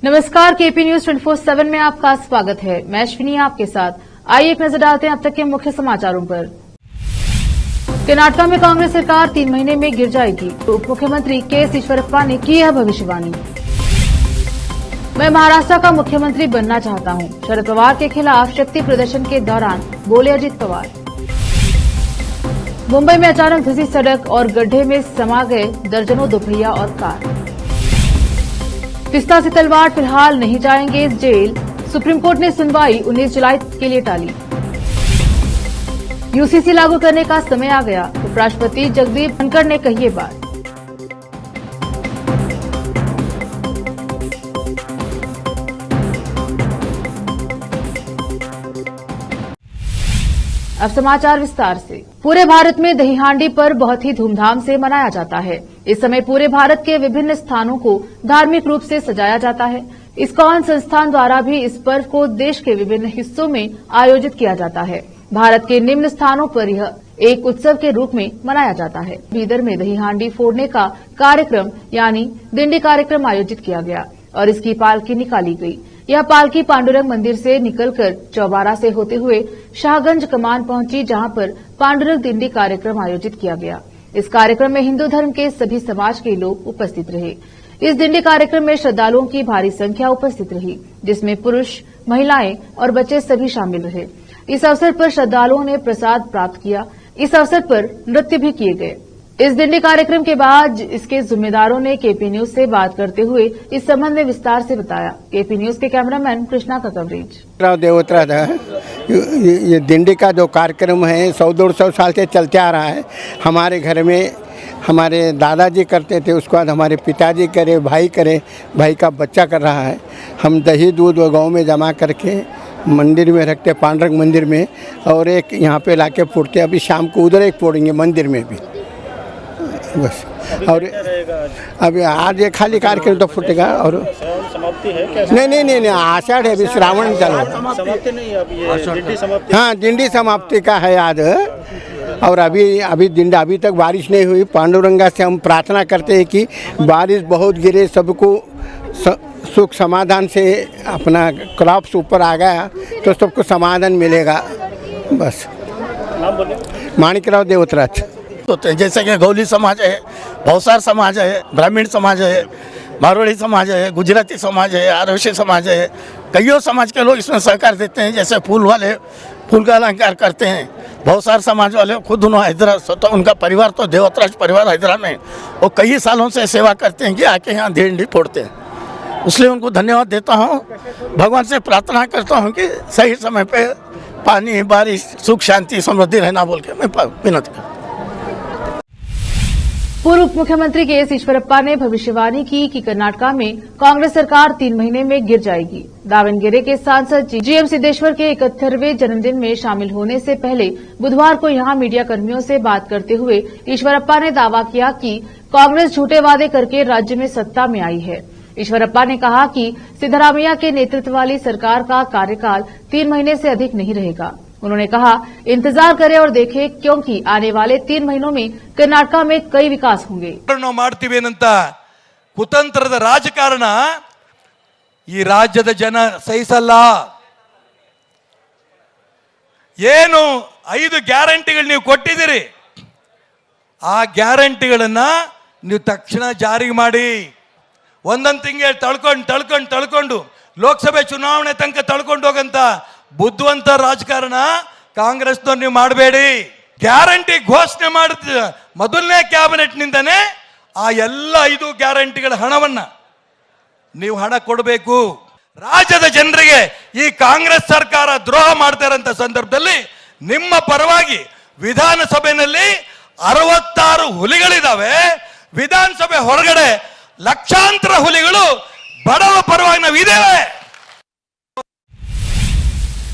नमस्कार, KP news 24/7 में आपका स्वागत है। मैं अश्विनी आपके साथ। आइए एक नजर डालते हैं अब तक के मुख्य समाचारों पर। कर्नाटक में कांग्रेस सरकार 3 महीने में गिर जाएगी। उप मुख्यमंत्री के ईश्वरप्पा ने की है भविष्यवाणी। मैं महाराष्ट्र का मुख्यमंत्री बनना चाहता हूं, शरद पवार के खिलाफ शक्ति प्रदर्शन के दौरान बोले अजित पवार। मुंबई में अचानक धंसी सड़क और गड्ढे में समा गए दर्जनों दोपहिया और कार। तीस्ता से तलवाड़ फिलहाल नहीं जाएंगे जेल, सुप्रीम कोर्ट ने सुनवाई 19 जुलाई के लिए टाली। यूसीसी लागू करने का समय आ गया, उपराष्ट्रपति जगदीप धनखड़ ने कही ये बात। अब समाचार विस्तार से। पूरे भारत में दही हांडी पर्व बहुत ही धूमधाम से मनाया जाता है। इस समय पूरे भारत के विभिन्न स्थानों को धार्मिक रूप से सजाया जाता है। इस्कॉन संस्थान द्वारा भी इस पर्व को देश के विभिन्न हिस्सों में आयोजित किया जाता है। भारत के निम्न स्थानों पर यह एक उत्सव के रूप में मनाया जाता है। बीदर में दही हांडी फोड़ने का कार्यक्रम यानी दिंडी कार्यक्रम आयोजित किया गया और इसकी पालकी निकाली गई। यह पालकी पांडुरंग मंदिर से निकलकर चौबारा से होते हुए शाहगंज कमान पहुंची, जहां पर पांडुरंग दिंडी कार्यक्रम आयोजित किया गया। इस कार्यक्रम में हिंदू धर्म के सभी समाज के लोग उपस्थित रहे। इस दिंडी कार्यक्रम में श्रद्धालुओं की भारी संख्या उपस्थित रही, जिसमें पुरुष, महिलाएं और बच्चे सभी शामिल रहे। इस अवसर पर श्रद्धालुओं ने प्रसाद प्राप्त किया। इस अवसर पर नृत्य भी किए गए। इस दिंडी कार्यक्रम के बाद इसके जिम्मेदारों ने केपी न्यूज से बात करते हुए इस संबंध में विस्तार से बताया। केपी न्यूज के कैमरामैन कृष्णा का कवरेज। देवोत्रा था ये दिंडी का जो कार्यक्रम है 100-150 साल से चलते आ रहा है। हमारे घर में हमारे दादाजी करते थे, उसके बाद हमारे पिताजी करे, भाई का बच्चा कर रहा है। हम दही दूध गाँव में जमा करके मंदिर में रखते, पांडुरंग मंदिर में, और एक यहाँ पे लाके फोड़ते। अभी शाम को उधर एक फोड़ेंगे मंदिर में भी बस। और अभी आज ये खाली कार्यक्रम तो फूटेगा। और समाप्ति है क्या? नहीं, आषाढ़ है, अभी श्रावण चलो। समाप्ति नहीं, अभी दिंडी समाप्ति। हाँ, दिंडी समाप्ति का है आज। और अभी दिंडी, अभी तक बारिश नहीं हुई। पांडुरंगा से हम प्रार्थना करते हैं कि बारिश बहुत गिरे, सबको सुख समाधान से अपना क्रॉप्स ऊपर आ गया तो सबको समाधान मिलेगा बस। नाम बोलिए। माणिकराव देवोत्राच। होते हैं जैसे कि गौली समाज है, भौसार समाज है, ब्राह्मण समाज है, मारवाड़ी समाज है, गुजराती समाज है, आदिवासी समाज है। कईयों समाज के लोग इसमें सहकार देते हैं। जैसे फूल वाले फूल का अलंकार करते हैं। भौसार समाज वाले खुद उन्होंने हैदराबाद, तो उनका परिवार तो देवोत्राज परिवार हैदराबाद में, वो कई सालों से सेवा करते हैं कि आके यहाँ दिंडी फोड़ते हैं। इसलिए उनको धन्यवाद देता हूँ। भगवान से प्रार्थना करता हूँ कि सही समय पे पानी, बारिश, सुख, शांति, समृद्धि रहना बोल के मैं विनती करता हूँ। पूर्व उप मुख्यमंत्री के ईश्वरप्पा ने भविष्यवाणी की कि कर्नाटक में कांग्रेस सरकार 3 महीने में गिर जाएगी। दावणगेरे के सांसद जीएम सिद्धेश्वर के 71वें जन्मदिन में शामिल होने से पहले बुधवार को यहां मीडिया कर्मियों से बात करते हुए ईश्वरप्पा ने दावा किया कि कांग्रेस झूठे वादे करके राज्य में सत्ता में आई है। ईश्वरप्पा ने कहा कि सिद्धरामैया के नेतृत्व वाली सरकार का कार्यकाल 3 महीने से अधिक नहीं रहेगा। उन्होंने कहा, इंतजार करें और देखें, क्योंकि आने वाले 3 महीनों में कर्नाटक में कई विकास होंगे। ಮಾಡ್ತೀವಿ ಏನಂತ ಕುತಂತ್ರದ ರಾಜಕಾರಣ ಈ ರಾಜ್ಯದ ಜನ ಸಹಿಸಲ್ಲ। ಏನು 5 ಗ್ಯಾರಂಟಿಗಳು ನೀವು ಕೊಟ್ಟಿದ್ದೀರಿ, ಆ ಗ್ಯಾರಂಟಿಗಳನ್ನ ನೀವು ತಕ್ಷಣ ಜಾರಿಗೆ ಮಾಡಿ। ಒಂದೊಂದು ತಿಂಗಳು ತಳ್ಕೊಂಡು ಲೋಕಸಭೆ ಚುನಾವಣೆ ತನಕ ತಳ್ಕೊಂಡು ಹೋಗಂತ ಬುದ್ಧಿವಂತ ರಾಜಕಾರಣ ಕಾಂಗ್ರೆಸ್ನವ್ರು ನೀವು ಮಾಡಬೇಡಿ। ಗ್ಯಾರಂಟಿ ಘೋಷಣೆ ಮಾಡಿದ ಮೊದಲನೇ ಕ್ಯಾಬಿನೆಟ್ ನಿಂದನೇ ಆ ಎಲ್ಲ 5 ಗ್ಯಾರಂಟಿಗಳ ಹಣವನ್ನ ನೀವು ಹಣ ಕೊಡಬೇಕು। ರಾಜ್ಯದ ಜನರಿಗೆ ಈ ಕಾಂಗ್ರೆಸ್ ಸರ್ಕಾರ ದ್ರೋಹ ಮಾಡ್ತಾ ಇರೋಂಥ ಸಂದರ್ಭದಲ್ಲಿ ನಿಮ್ಮ ಪರವಾಗಿ ವಿಧಾನಸಭೆಯಲ್ಲಿ 66 ಹುಲಿಗಳಿದಾವೆ। ವಿಧಾನಸಭೆ ಹೊರಗಡೆ ಲಕ್ಷಾಂತರ ಹುಲಿಗಳು ಬಡವ ಪರವಾಗಿ ನಾವು ಇದ್ದೇವೆ।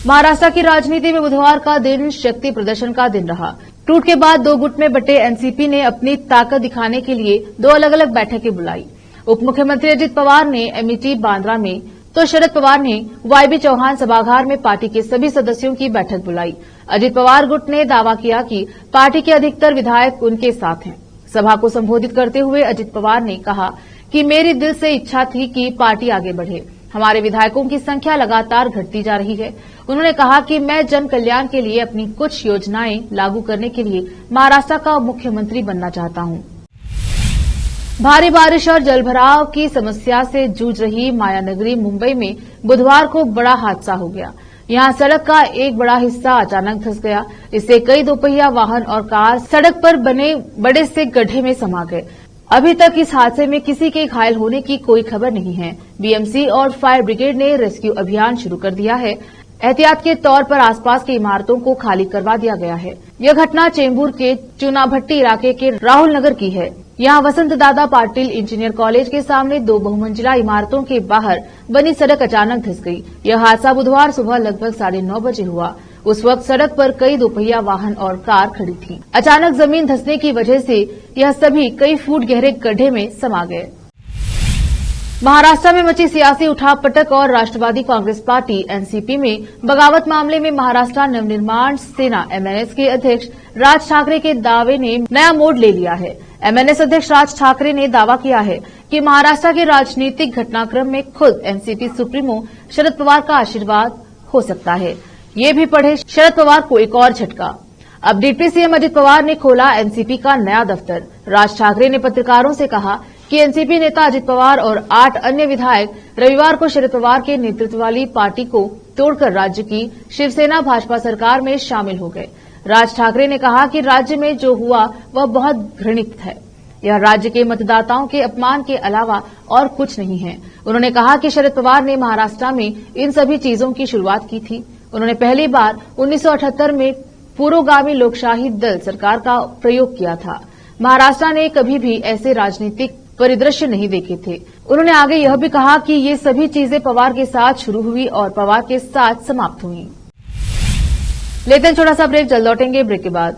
महाराष्ट्र की राजनीति में बुधवार का दिन शक्ति प्रदर्शन का दिन रहा। टूट के बाद 2 गुट में बटे एनसीपी ने अपनी ताकत दिखाने के लिए 2 अलग अलग बैठकें बुलाई। उप मुख्यमंत्री अजित पवार ने एमईटी बांद्रा में, तो शरद पवार ने वाईबी चौहान सभागार में पार्टी के सभी सदस्यों की बैठक बुलाई। अजित पवार गुट ने दावा किया कि पार्टी के अधिकतर विधायक उनके साथ हैं। सभा को संबोधित करते हुए अजित पवार ने कहा कि मेरी दिल से इच्छा थी कि पार्टी आगे बढ़े। हमारे विधायकों की संख्या लगातार घटती जा रही है। उन्होंने कहा कि मैं जन कल्याण के लिए अपनी कुछ योजनाएं लागू करने के लिए महाराष्ट्र का मुख्यमंत्री बनना चाहता हूं। भारी बारिश और जलभराव की समस्या से जूझ रही मायानगरी मुंबई में बुधवार को बड़ा हादसा हो गया। यहां सड़क का एक बड़ा हिस्सा अचानक धंस गया। इससे कई दोपहिया वाहन और कार सड़क पर बने बड़े से गड्ढे में समा गए। अभी तक इस हादसे में किसी के घायल होने की कोई खबर नहीं है। बीएमसी और फायर ब्रिगेड ने रेस्क्यू अभियान शुरू कर दिया है। एहतियात के तौर पर आसपास की इमारतों को खाली करवा दिया गया है। यह घटना चेंबूर के चुनाभट्टी इलाके के राहुल नगर की है। यहां वसंत दादा पाटिल इंजीनियर कॉलेज के सामने 2 बहुमंजिला इमारतों के बाहर बनी सड़क अचानक धंस गई। यह हादसा बुधवार सुबह लगभग 9:30 बजे हुआ। उस वक्त सड़क पर कई दोपहिया वाहन और कार खड़ी थी। अचानक जमीन धंसने की वजह से यह सभी कई फुट गहरे गड्ढे में समा गए। महाराष्ट्र में मची सियासी उठापटक और राष्ट्रवादी कांग्रेस पार्टी एनसीपी में बगावत मामले में महाराष्ट्र नवनिर्माण सेना एमएनएस के अध्यक्ष राज ठाकरे के दावे ने नया मोड़ ले लिया है। एमएनएस अध्यक्ष राज ठाकरे ने दावा किया है कि महाराष्ट्र के राजनीतिक घटनाक्रम में खुद एनसीपी सुप्रीमो शरद पवार का आशीर्वाद हो सकता है। ये भी पढ़े शरद पवार को एक और झटका। अब डिप्टी सीएम अजित पवार ने खोला एनसीपी का नया दफ्तर। राज ठाकरे ने पत्रकारों से कहा कि एनसीपी नेता अजित पवार और 8 अन्य विधायक रविवार को शरद पवार के नेतृत्व वाली पार्टी को तोड़कर राज्य की शिवसेना भाजपा सरकार में शामिल हो गए। राज ठाकरे ने कहा कि राज्य में जो हुआ वह बहुत घृणित है। यह राज्य के मतदाताओं के अपमान के अलावा और कुछ नहीं है। उन्होंने कहा कि शरद पवार ने महाराष्ट्र में इन सभी चीजों की शुरुआत की थी। उन्होंने पहली बार 1978 में पुरोगामी लोकशाही दल सरकार का प्रयोग किया था। महाराष्ट्र ने कभी भी ऐसे राजनीतिक परिदृश्य नहीं देखे थे। उन्होंने आगे यह भी कहा कि ये सभी चीजें पवार के साथ शुरू हुई और पवार के साथ समाप्त हुई। लेते हैं छोटा सा ब्रेक, जल्द लौटेंगे ब्रेक के बाद।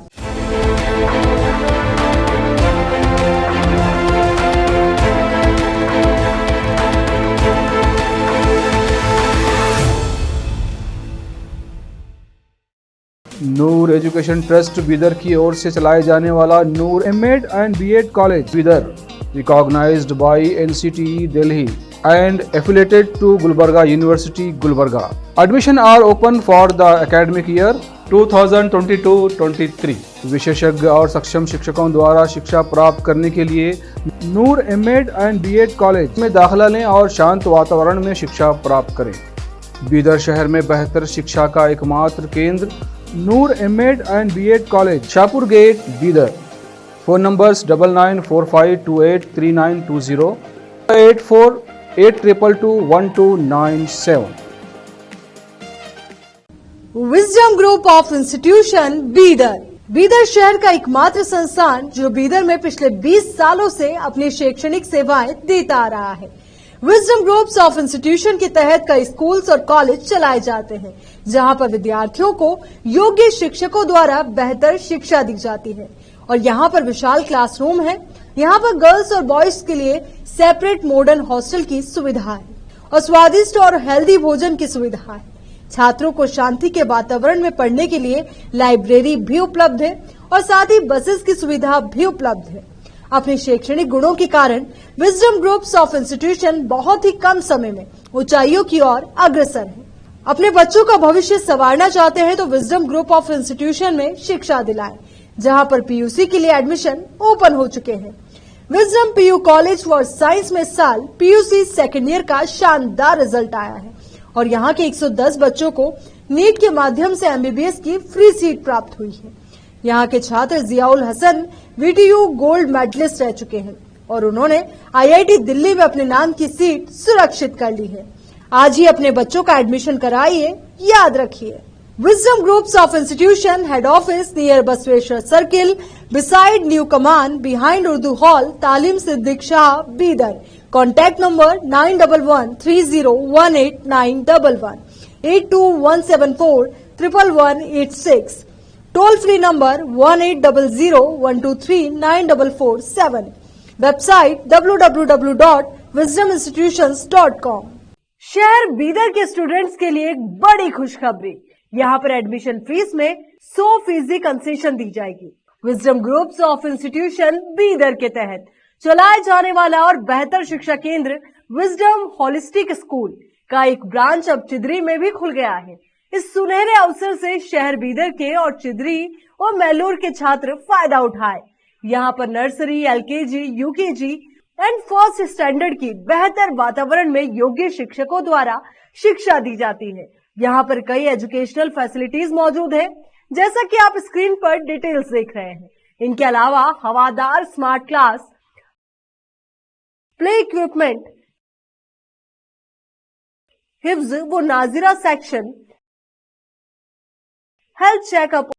नूर एजुकेशन ट्रस्ट बीदर की ओर से चलाए जाने वाला Noor MEd and BEd college Bidar recognized by NCTE Delhi and affiliated to Gulbarga University, Gulbarga. Admission are open for the academic year 2022-23. विशेषज्ञ और सक्षम शिक्षकों द्वारा शिक्षा प्राप्त करने के लिए नूर एमएड एंड बीएड कॉलेज में दाखिला लें और शांत वातावरण में शिक्षा प्राप्त करें। बीदर शहर में बेहतर शिक्षा का एकमात्र केंद्र Noor MEd and BEd college, Shahpur gate, Bidar. Phone numbers 9945283920, 8482221297। Wisdom group of institution Bidar. Bidar शहर का एकमात्र संस्थान जो बीदर में पिछले 20 सालों से अपनी शैक्षणिक सेवाएं देता आ रहा है। विजडम ग्रुप्स ऑफ इंस्टीट्यूशन के तहत कई स्कूल्स और कॉलेज चलाए जाते हैं, जहां पर विद्यार्थियों को योग्य शिक्षकों द्वारा बेहतर शिक्षा दी जाती है। और यहाँ पर विशाल क्लासरूम है। यहाँ पर गर्ल्स और बॉयज के लिए सेपरेट मॉडर्न हॉस्टल की सुविधा है और स्वादिष्ट और हेल्दी भोजन की सुविधा है। छात्रों को शांति के वातावरण में पढ़ने के लिए लाइब्रेरी भी उपलब्ध है और साथ ही बसेस की सुविधा भी उपलब्ध है। अपने शैक्षणिक गुणों के कारण विजडम ग्रुप्स ऑफ इंस्टीट्यूशन बहुत ही कम समय में ऊंचाइयों की ओर अग्रसर है। अपने बच्चों का भविष्य संवारना चाहते हैं तो विजडम ग्रुप ऑफ इंस्टीट्यूशन में शिक्षा दिलाएं, जहां पर पीयूसी के लिए एडमिशन ओपन हो चुके हैं। Wisdom PU college for science में साल पीयूसी सेकेंड ईयर का शानदार रिजल्ट आया है और यहां के 110 बच्चों को नीट के माध्यम से एमबीबीएस की फ्री सीट प्राप्त हुई है। यहां के छात्र Ziaul Hasan VTU gold medallist रह चुके हैं और उन्होंने आईआईटी दिल्ली में अपने नाम की सीट सुरक्षित कर ली है। आज ही अपने बच्चों का एडमिशन कराइए, याद रखिए। Wisdom Groups of Institution Head Office near Basweshwar Circle, beside New Command, behind Urdu Hall, Talim Siddiq Shah, Bidar. Contact number 9130189111, 8217411186. Toll free number 180012394447. Website www.wisdominstitutions.com. शहर बीदर के स्टूडेंट्स के लिए एक बड़ी खुशखबरी। यहाँ पर एडमिशन फीस में 100% कंसेशन दी जाएगी। Wisdom groups of institution Bidar के तहत चलाए जाने वाला और बेहतर शिक्षा केंद्र विजडम होलिस्टिक स्कूल का एक ब्रांच अब चिदरी में भी खुल गया है। इस सुनहरे अवसर से शहर बीदर के और चिदरी और मैलोर के छात्र फायदा उठाए। यहाँ पर nursery, LKG, UKG and first standard की बेहतर वातावरण में योग्य शिक्षकों द्वारा शिक्षा दी जाती है। यहाँ पर कई एजुकेशनल फैसिलिटीज मौजूद है, जैसा कि आप स्क्रीन पर डिटेल्स देख रहे हैं। इनके अलावा हवादार स्मार्ट क्लास, प्ले इक्विपमेंट, हिफ्ज व नाजिरा सेक्शन, हेल्थ चेकअप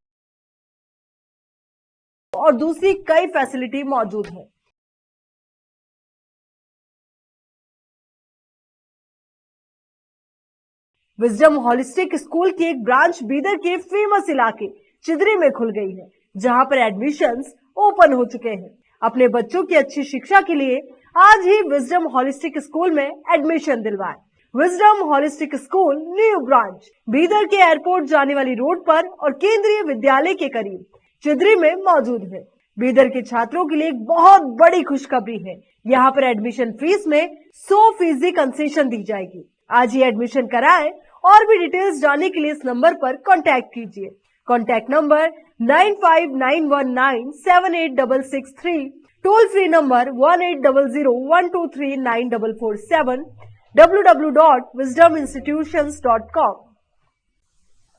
और दूसरी कई फैसिलिटी मौजूद है। विजडम होलिस्टिक स्कूल की एक ब्रांच बीदर के फेमस इलाके चिदरी में खुल गई है, जहां पर एडमिशंस ओपन हो चुके हैं। अपने बच्चों की अच्छी शिक्षा के लिए आज ही विजडम होलिस्टिक स्कूल में एडमिशन दिलवाएं। Wisdom holistic school new branch Bidar के एयरपोर्ट जाने वाली रोड पर और केंद्रीय विद्यालय के करीब चिदरी में मौजूद है। बीदर के छात्रों के लिए एक बहुत बड़ी खुशखबरी है। यहाँ पर एडमिशन फीस में 100% कंसेशन दी जाएगी। आज ही एडमिशन कराएं और भी डिटेल्स जानने के लिए इस नंबर पर कांटेक्ट कीजिए। Contact number 9591978663, toll free number 1800123947, www.wisdominstitutions.com।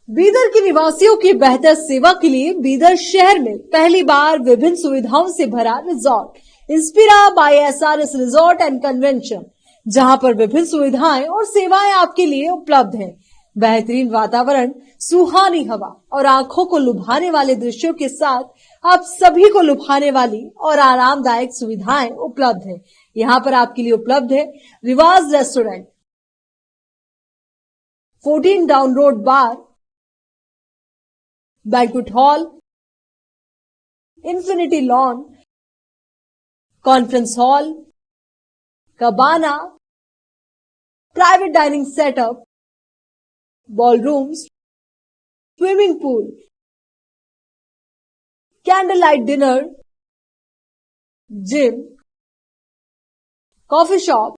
Bidar के निवासियों की बेहतर सेवा के लिए बीदर शहर में पहली बार विभिन्न सुविधाओं से भरा resort Inspira by SRS resort and convention, जहां पर विभिन्न सुविधाएं और सेवाएं आपके लिए उपलब्ध हैं। बेहतरीन वातावरण, सुहानी हवा और आंखों को लुभाने वाले दृश्यों के साथ आप सभी को लुभाने वाली और आरामदायक सुविधाएं उपलब्ध है। यहाँ पर आपके लिए उपलब्ध है Riwaz restaurant, 14 down road bar, banquet hall, infinity lawn, conference hall, cabana, private dining setup, ballrooms, swimming pool, candle light dinner, gym, coffee shop,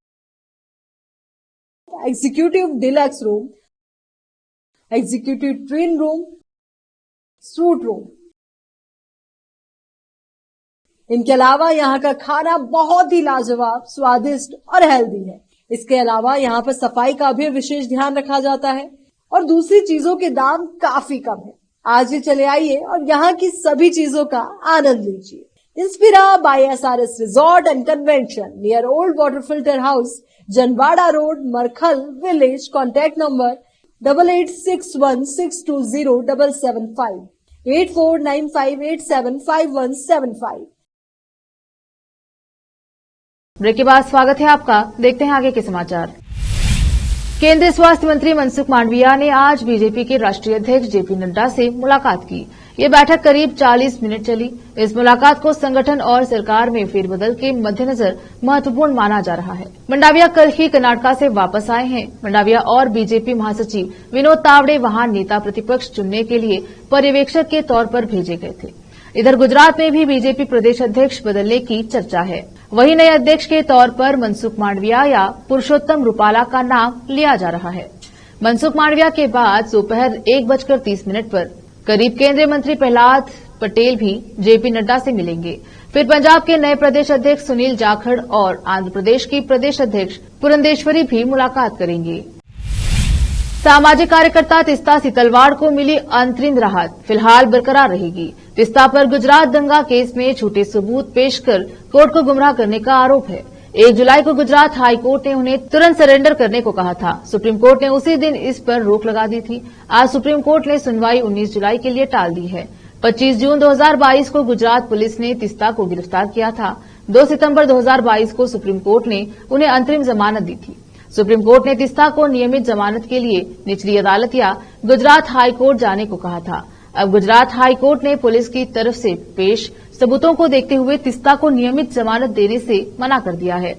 executive deluxe room, executive twin room, suite room. इनके अलावा यहाँ का खाना बहुत ही लाजवाब, स्वादिष्ट और healthy है। इसके अलावा यहाँ पर सफाई का भी विशेष ध्यान रखा जाता है और दूसरी चीजों के दाम काफी कम है। आज ही चले आइए और यहाँ की सभी चीजों का आनंद लीजिए। Inspira by SRS resort and convention near old water filter house, Janwada road, Markhal village. Contact number 8861620775, 8495875175। Break के बाद स्वागत है आपका। देखते हैं आगे के समाचार। केंद्रीय स्वास्थ्य मंत्री मनसुख मांडविया ने आज बीजेपी के राष्ट्रीय अध्यक्ष जेपी नड्डा से मुलाकात की। ये बैठक करीब 40 मिनट चली। इस मुलाकात को संगठन और सरकार में फेरबदल के मद्देनजर महत्वपूर्ण माना जा रहा है। मंडाविया कल ही कर्नाटक से वापस आए हैं। मंडाविया और बीजेपी महासचिव विनोद तावड़े वहां नेता प्रतिपक्ष चुनने के लिए पर्यवेक्षक के तौर पर भेजे गए थे। इधर गुजरात में भी बीजेपी प्रदेश अध्यक्ष बदलने की चर्चा है। वहीं नए अध्यक्ष के तौर पर मनसुख मांडविया या पुरुषोत्तम रूपाला का नाम लिया जा रहा है। मनसुख मांडविया के बाद दोपहर 1:30 पर करीब केंद्रीय मंत्री प्रहलाद पटेल भी जेपी नड्डा से मिलेंगे। फिर पंजाब के नए प्रदेश अध्यक्ष सुनील जाखड़ और आंध्र प्रदेश की प्रदेश अध्यक्ष पुरंदेश्वरी भी मुलाकात करेंगे। सामाजिक कार्यकर्ता तिस्ता सितलवाड़ को मिली अंतरिम राहत फिलहाल बरकरार रहेगी। तिस्ता पर गुजरात दंगा केस में झूठे सबूत पेश कर कोर्ट को गुमराह करने का आरोप है। 1 जुलाई को गुजरात हाई कोर्ट ने उन्हें तुरंत सरेंडर करने को कहा था। सुप्रीम कोर्ट ने उसी दिन इस पर रोक लगा दी थी। आज सुप्रीम कोर्ट ने सुनवाई 19 जुलाई के लिए टाल दी है। 25 जून 2022 को गुजरात पुलिस ने तिस्ता को गिरफ्तार किया था। 2 सितंबर 2022 को सुप्रीम कोर्ट ने उन्हें अंतरिम जमानत दी थी। सुप्रीम कोर्ट ने तिस्ता को नियमित जमानत के लिए निचली अदालत या गुजरात हाई कोर्ट जाने को कहा था। अब गुजरात हाई कोर्ट ने पुलिस की तरफ से पेश सबूतों को देखते हुए तिस्ता को नियमित जमानत देने से मना कर दिया है।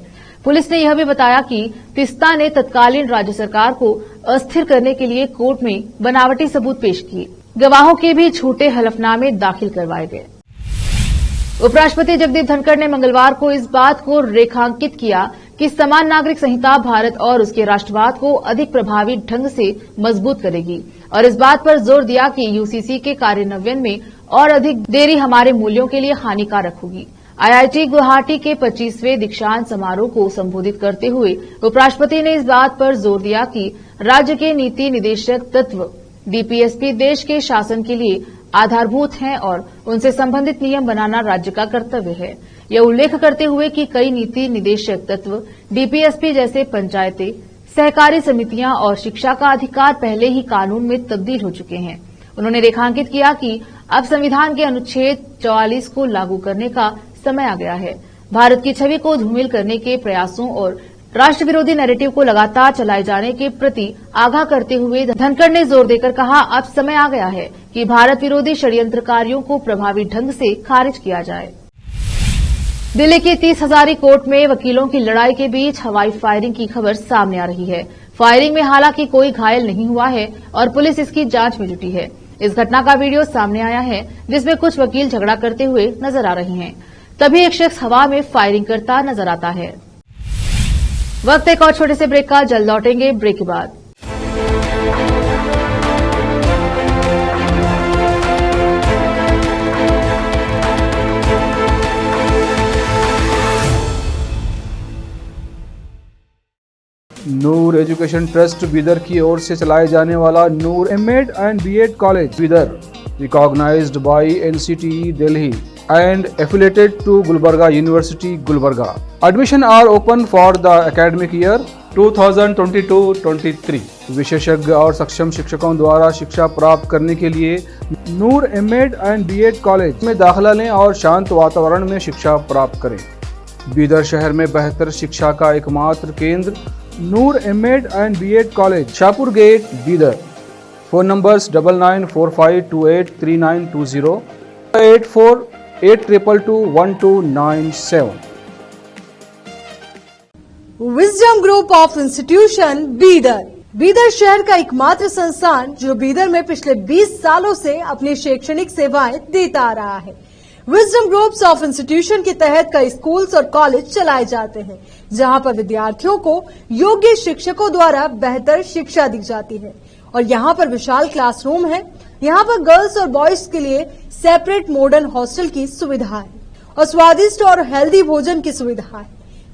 पुलिस ने यह भी बताया कि तिस्ता ने तत्कालीन राज्य सरकार को अस्थिर करने के लिए कोर्ट में बनावटी सबूत पेश किए। गवाहों के भी झूठे हलफनामे दाखिल करवाए गए। उपराष्ट्रपति जगदीप धनखड़ ने मंगलवार को इस बात को रेखांकित किया कि कि समान नागरिक संहिता भारत और उसके राष्ट्रवाद को अधिक प्रभावी ढंग से मजबूत करेगी और इस बात पर जोर दिया कि यूसीसी के कार्यान्वयन में और अधिक देरी हमारे मूल्यों के लिए हानिकारक होगी। आईआईटी गुवाहाटी के 25वें दीक्षांत समारोह को संबोधित करते हुए उपराष्ट्रपति ने इस बात पर जोर दिया कि राज्य के नीति निदेशक तत्व डीपीएसपी देश के शासन के लिए आधारभूत हैं और उनसे संबंधित नियम बनाना राज्य का कर्तव्य है। यह उल्लेख करते हुए कि कई नीति निदेशक तत्व डीपीएसपी जैसे पंचायतें, सहकारी समितियां और शिक्षा का अधिकार पहले ही कानून में तब्दील हो चुके हैं। उन्होंने रेखांकित किया कि अब संविधान के अनुच्छेद 44 को लागू करने का समय आ गया है। भारत की छवि को धूमिल करने के प्रयासों और राष्ट्र विरोधी नैरेटिव को लगातार चलाए जाने के प्रति आगाह करते हुए धनखड़ ने जोर देकर कहा, अब समय आ गया है कि भारत विरोधी षड्यंत्रकारियों को प्रभावी ढंग से खारिज किया जाए। दिल्ली के 30 हजारी कोर्ट में वकीलों की लड़ाई के बीच हवाई फायरिंग की खबर सामने आ रही है। फायरिंग में हालांकि कोई घायल नहीं हुआ है और पुलिस इसकी जांच में जुटी है। इस घटना का वीडियो सामने आया है जिसमें कुछ वकील झगड़ा करते हुए नजर आ रहे हैं। तभी एक शख्स हवा में फायरिंग करता नजर आता है। वक्त एक और छोटे से ब्रेक का, जल्द लौटेंगे ब्रेक के बाद। नूर एजुकेशन ट्रस्ट बीदर की ओर से चलाए जाने वाला Noor MEd and BEd college Bidar, recognized by NCTE Delhi and affiliated to Gulbarga University, Gulbarga. Admission are open for the academic year 2022-23. विशेषज्ञ और सक्षम शिक्षकों द्वारा शिक्षा प्राप्त करने के लिए नूर एमएड एंड बीएड कॉलेज में दाखिला लें और शांत वातावरण में शिक्षा प्राप्त करें। बीदर शहर में बेहतर शिक्षा का एकमात्र केंद्र Noor MEd and BEd college, Shahpur gate, Bidar. Phone numbers 9945283920, 8482221297। Wisdom group of institution Bidar, Bidar शहर का एकमात्र संस्थान जो बीदर में पिछले 20 सालों से अपनी शैक्षणिक सेवाएं देता आ रहा है। विजडम ग्रुप्स ऑफ इंस्टीट्यूशन के तहत कई स्कूल्स और कॉलेज चलाए जाते हैं जहां पर विद्यार्थियों को योग्य शिक्षकों द्वारा बेहतर शिक्षा दी जाती है और यहाँ पर विशाल क्लासरूम है। यहाँ पर गर्ल्स और बॉयज के लिए सेपरेट मॉडर्न हॉस्टल की सुविधा है और स्वादिष्ट और हेल्दी भोजन की सुविधा है।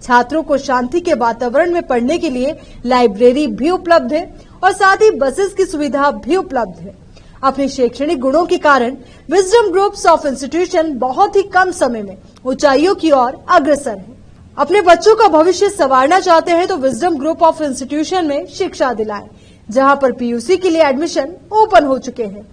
छात्रों को शांति के वातावरण में पढ़ने के लिए लाइब्रेरी भी उपलब्ध है और साथ ही बसेस की सुविधा भी उपलब्ध है। अपने शैक्षणिक गुणों के कारण विजडम ग्रुप्स ऑफ इंस्टीट्यूशन बहुत ही कम समय में ऊंचाइयों की ओर अग्रसर है। अपने बच्चों का भविष्य संवारना चाहते हैं तो विजडम ग्रुप ऑफ इंस्टीट्यूशन में शिक्षा दिलाएं, जहां पर पीयूसी के लिए एडमिशन ओपन हो चुके हैं।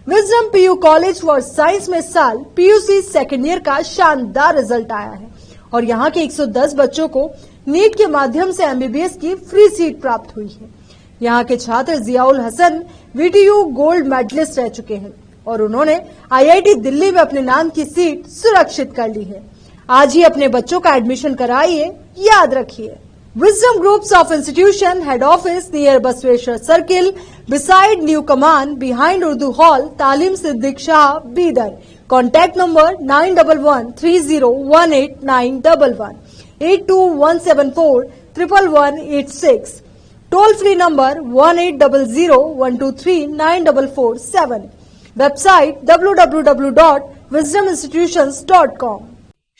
Wisdom PU college for science में साल पीयूसी सेकेंड ईयर का शानदार रिजल्ट आया है और यहाँ के 110 बच्चों को नीट के माध्यम से एमबीबीएस की फ्री सीट प्राप्त हुई है। यहाँ के छात्र Ziaul Hasan VTU gold medallist रह चुके हैं और उन्होंने आईआईटी दिल्ली में अपने नाम की सीट सुरक्षित कर ली है। आज ही अपने बच्चों का एडमिशन कराइए, याद रखिए। Wisdom Groups of Institution Head Office near Basweshwar Circle, beside New Command, behind Urdu Hall, Talim Siddiq Shah, Bidar. Contact number 9130189111, 8217411186. Toll free number 180012394447. Website www.wisdominstitutions.com.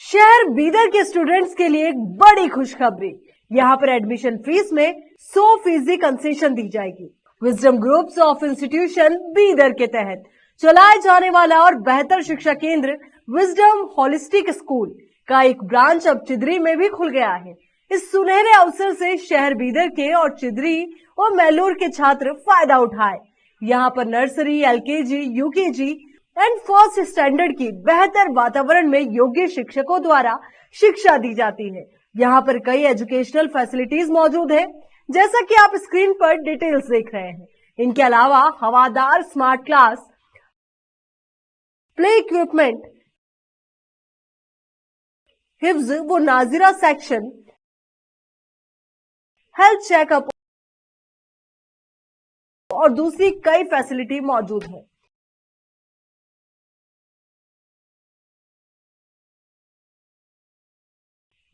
शहर बीदर के स्टूडेंट्स के लिए एक बड़ी खुशखबरी, यहाँ पर एडमिशन फीस में 100% कंसेशन दी जाएगी। Wisdom groups of institution Bidar के तहत चलाए जाने वाला और बेहतर शिक्षा केंद्र विजडम होलिस्टिक स्कूल का एक ब्रांच अब चिदरी में भी खुल गया है। इस सुनहरे अवसर से शहर बीदर के और चिदरी और मैलूर के छात्र फायदा उठाए। यहाँ पर nursery, LKG, UKG and first standard की बेहतर वातावरण में योग्य शिक्षकों द्वारा शिक्षा दी जाती है। यहाँ पर कई एजुकेशनल फैसिलिटीज मौजूद है, जैसा कि आप स्क्रीन पर डिटेल्स देख रहे हैं। इनके अलावा हवादार स्मार्ट क्लास, प्ले इक्विपमेंट, हिफ्ज व नाजिरा सेक्शन, हेल्थ चेकअप और दूसरी कई फैसिलिटी मौजूद है।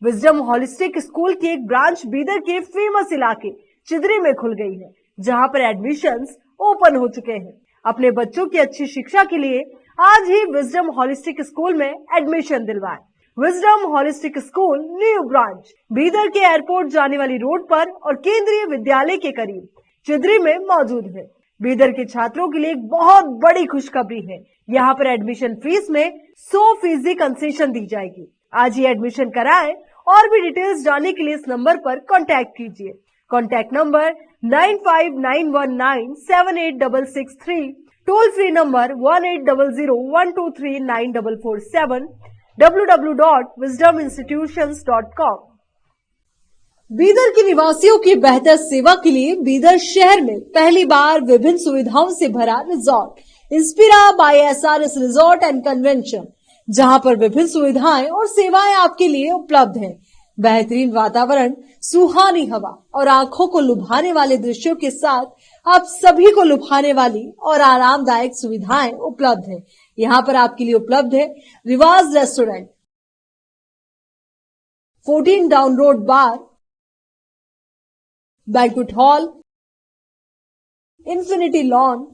विजडम हॉलिस्टिक स्कूल की एक ब्रांच बीदर के फेमस इलाके चिदरी में खुल गई है, जहां पर एडमिशंस ओपन हो चुके हैं। अपने बच्चों की अच्छी शिक्षा के लिए आज ही विजडम हॉलिस्टिक स्कूल में एडमिशन दिलवाएं। Wisdom holistic school new branch Bidar के एयरपोर्ट जाने वाली रोड पर और केंद्रीय विद्यालय के करीब चिदरी में मौजूद है। बीदर के छात्रों के लिए एक बहुत बड़ी खुशखबरी है। यहाँ पर एडमिशन फीस में 100% कंसेशन दी जाएगी। आज ही एडमिशन कराएं और भी डिटेल्स जानने के लिए इस नंबर पर कांटेक्ट कीजिए। Contact number 9591978663, toll free number 180012394447, www.wisdominstitutions.com। Bidar के निवासियों की बेहतर सेवा के लिए बीदर शहर में पहली बार विभिन्न सुविधाओं से भरा resort Inspira by SRS resort and convention, जहां पर विभिन्न सुविधाएं और सेवाएं आपके लिए उपलब्ध हैं। बेहतरीन वातावरण, सुहानी हवा और आंखों को लुभाने वाले दृश्यों के साथ आप सभी को लुभाने वाली और आरामदायक सुविधाएं उपलब्ध है। यहाँ पर आपके लिए उपलब्ध है Riwaz restaurant, 14 down road bar, banquet hall, infinity lawn,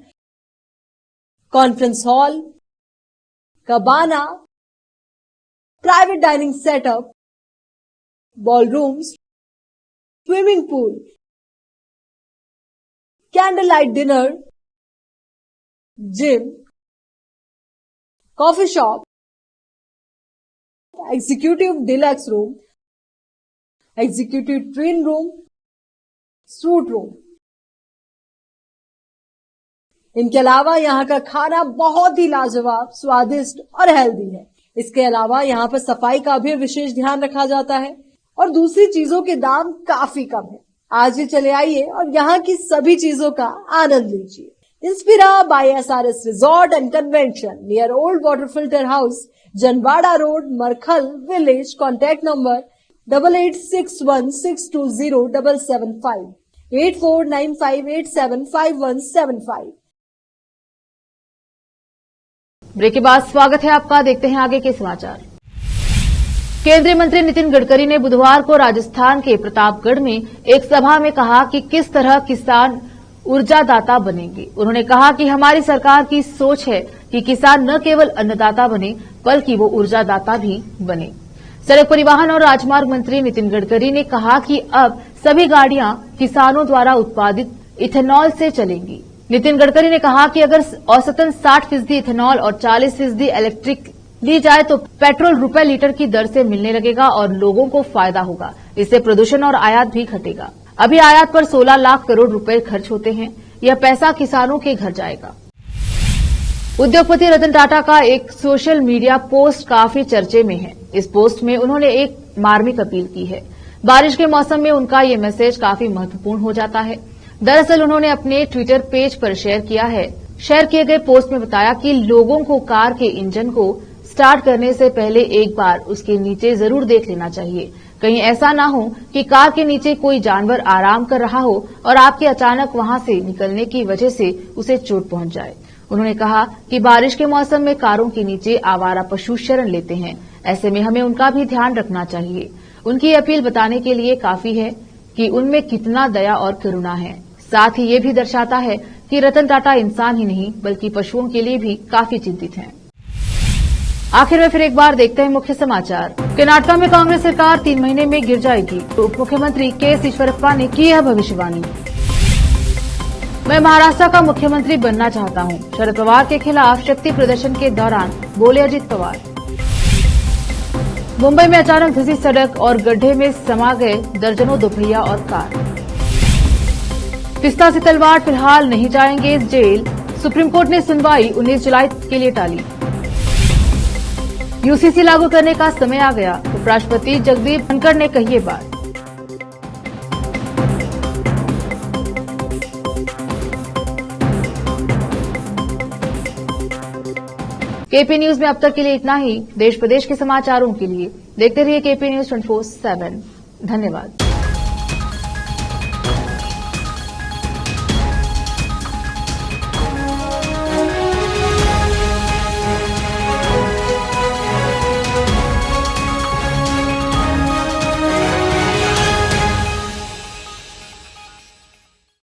conference hall, cabana, private dining setup, ballrooms, swimming pool, candle light dinner, gym, coffee shop, executive deluxe room, executive twin room, suite room. इनके अलावा यहाँ का खाना बहुत ही लाजवाब, स्वादिष्ट और healthy है। इसके अलावा यहाँ पर सफाई का भी विशेष ध्यान रखा जाता है और दूसरी चीजों के दाम काफी कम है। आज ही चले आइए और यहाँ की सभी चीजों का आनंद लीजिए। Inspira by SRS resort and convention near old water filter house, Janwada road, Markhal village. Contact number 8861620775, 8495875175। Break के बाद स्वागत है आपका। देखते हैं आगे के समाचार। केंद्रीय मंत्री नितिन गडकरी ने बुधवार को राजस्थान के प्रतापगढ़ में एक सभा में कहा कि किस तरह किसान ऊर्जादाता बनेंगे। उन्होंने कहा कि हमारी सरकार की सोच है कि किसान न केवल अन्नदाता बने बल्कि वो ऊर्जादाता भी बने। सड़क परिवहन और राजमार्ग मंत्री नितिन गडकरी ने कहा कि अब सभी गाड़ियां किसानों द्वारा उत्पादित इथेनॉल से चलेंगी। नितिन गडकरी ने कहा कि अगर औसतन 60% इथेनॉल और 40% इलेक्ट्रिक ली जाए तो पेट्रोल रुपए लीटर की दर से मिलने लगेगा और लोगों को फायदा होगा। इससे प्रदूषण और आयात भी घटेगा। अभी आयात पर 16 लाख करोड़ रुपए खर्च होते हैं। यह पैसा किसानों के घर जाएगा। उद्योगपति रतन टाटा का एक सोशल मीडिया पोस्ट काफी चर्चे में है। इस पोस्ट में उन्होंने एक मार्मिक अपील की है। बारिश के मौसम में उनका ये मैसेज काफी महत्वपूर्ण हो जाता है। दरअसल उन्होंने अपने ट्विटर पेज पर शेयर किए गए पोस्ट में बताया कि लोगों को कार के इंजन को स्टार्ट करने से पहले एक बार उसके नीचे जरूर देख लेना चाहिए। कहीं ऐसा ना हो कि कार के नीचे कोई जानवर आराम कर रहा हो और आपके अचानक वहां से निकलने की वजह से उसे चोट पहुंच जाए। उन्होंने कहा कि बारिश के मौसम में कारों के नीचे आवारा पशु शरण लेते हैं। ऐसे में हमें उनका भी ध्यान रखना चाहिए। उनकी अपील बताने के लिए काफी है कि उनमें कितना दया और करुणा है। साथ ही ये भी दर्शाता है कि रतन टाटा इंसान ही नहीं बल्कि पशुओं के लिए भी काफी चिंतित हैं। आखिर में फिर एक बार देखते हैं मुख्य समाचार। कर्नाटक में कांग्रेस सरकार 3 महीने में गिर जाएगी। उप मुख्यमंत्री के ईश्वरप्पा ने की है भविष्यवाणी। मैं महाराष्ट्र का मुख्यमंत्री बनना चाहता हूं। शरद पवार के खिलाफ शक्ति प्रदर्शन के दौरान बोले अजित पवार। मुंबई में अचानक धंसी सड़क और गड्ढे में समा गए दर्जनों दोपहिया और कार। पिस्ता से तलवार फिलहाल नहीं जाएंगे जेल। सुप्रीम कोर्ट ने सुनवाई 19 जुलाई के लिए टाली। यूसीसी लागू करने का समय आ गया। उपराष्ट्रपति जगदीप धनखड़ ने कही ये बात। केपी न्यूज में अब तक के लिए इतना ही। देश प्रदेश के समाचारों के लिए देखते रहिए केपी न्यूज 24/7। धन्यवाद।